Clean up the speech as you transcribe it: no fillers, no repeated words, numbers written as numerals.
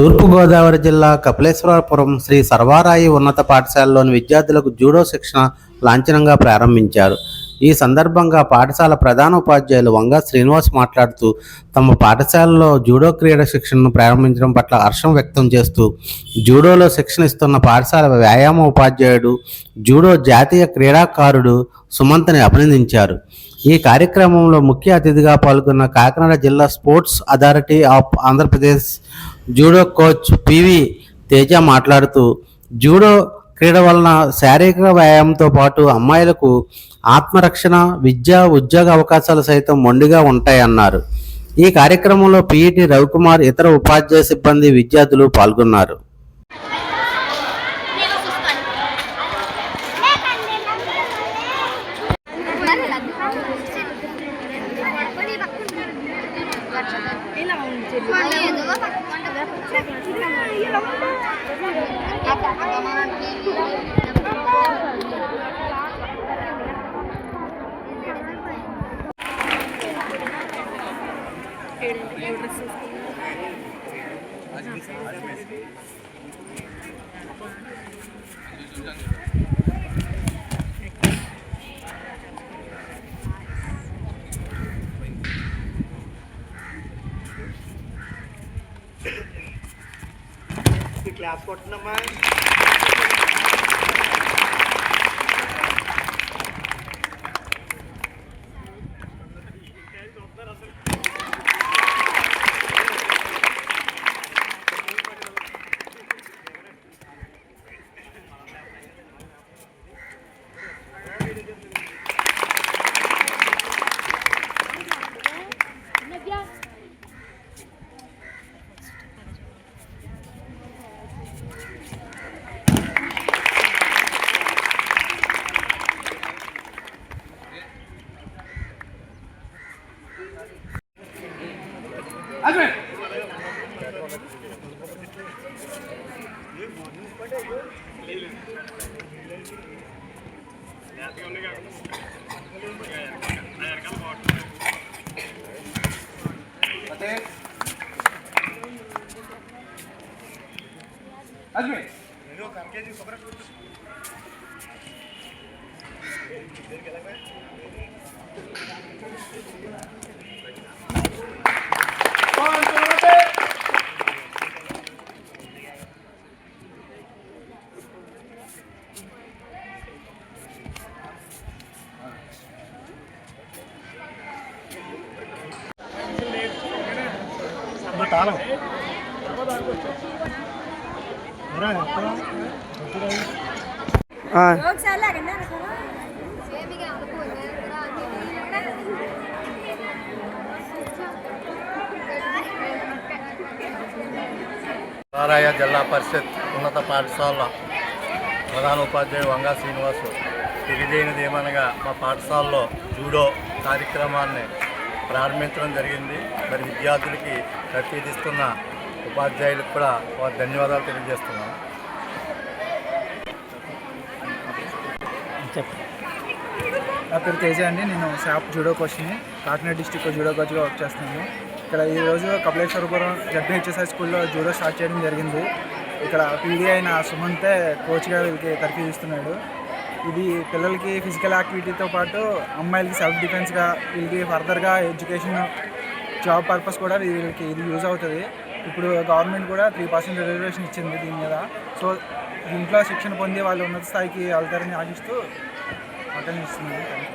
తూర్పుగోదావరి జిల్లా కపిలేశ్వరపురం శ్రీ సర్వారాయి ఉన్నత పాఠశాలలోని విద్యార్థులకు జూడో శిక్షణ లాంఛనంగా ప్రారంభించారు. ఈ సందర్భంగా పాఠశాల ప్రధాన ఉపాధ్యాయులు వంగా శ్రీనివాస్ మాట్లాడుతూ తమ పాఠశాలలో జూడో క్రీడ శిక్షణను ప్రారంభించడం పట్ల హర్షం వ్యక్తం చేస్తూ జూడోలో శిక్షణ ఇస్తున్న పాఠశాల వ్యాయామ ఉపాధ్యాయుడు, జూడో జాతీయ క్రీడాకారుడు సుమంత్ని అభినందించారు. ఈ కార్యక్రమంలో ముఖ్య అతిథిగా పాల్గొన్న కాకినాడ జిల్లా sports authority of Andhra Pradesh judo coach PV Teja మాట్లాడుతూ జూడో క్రీడ వలన శారీరక వ్యాయామంతో పాటు అమ్మాయిలకు ఆత్మరక్షణ, విద్య, ఉద్యోగ అవకాశాలు సైతం మొండిగా ఉంటాయన్నారు. ఈ కార్యక్రమంలో పిఈటి రవికుమార్, ఇతర ఉపాధ్యాయ సిబ్బంది, విద్యార్థులు పాల్గొన్నారు. క్లాస్ కొట్టనమ్మా. తాళం సర్వారాయి జిల్లా పరిషత్ ఉన్నత పాఠశాల ప్రధాన ఉపాధ్యాయుడు వంగా శ్రీనివాసు తెలియజేయనిది ఏమనగా మా పాఠశాలలో జూడో కార్యక్రమాన్ని ప్రారంభించడం జరిగింది. మరి విద్యార్థులకి ప్రతిదిస్తున్న ఉపాధ్యాయులకు కూడా వారి ధన్యవాదాలు తెలియజేస్తున్నాను. నా పేరు తేజ అండి. నేను షాప్ జూడో కోచ్ని, కాకినాడ డిస్టిక్ జూడో కోచ్గా వర్క్ చేస్తున్నాను. ఇక్కడ ఈరోజు కపిలేశ్వరపురం జడ్పీహెచ్ఎస్ఐ స్కూల్లో జూడో స్టార్ట్ చేయడం జరిగింది. ఇక్కడ పీడీ అయిన సుమంతే కోచ్గా వీళ్ళకి తరఫీ ఇస్తున్నాడు. ఇది పిల్లలకి ఫిజికల్ యాక్టివిటీతో పాటు అమ్మాయిలకి సెల్ఫ్ డిఫెన్స్గా, వీళ్ళకి ఫర్దర్గా ఎడ్యుకేషన్, జాబ్ పర్పస్ కూడా వీళ్ళకి ఇది యూజ్ అవుతుంది. ఇప్పుడు గవర్నమెంట్ కూడా 3% రిజర్వేషన్ ఇచ్చింది దీని మీద. సో దీంట్లో శిక్షణ పొంది వాళ్ళు ఉన్నత స్థాయికి వెళ్తారని ఆశిస్తూ అటెండ్ ఇస్తున్నాను.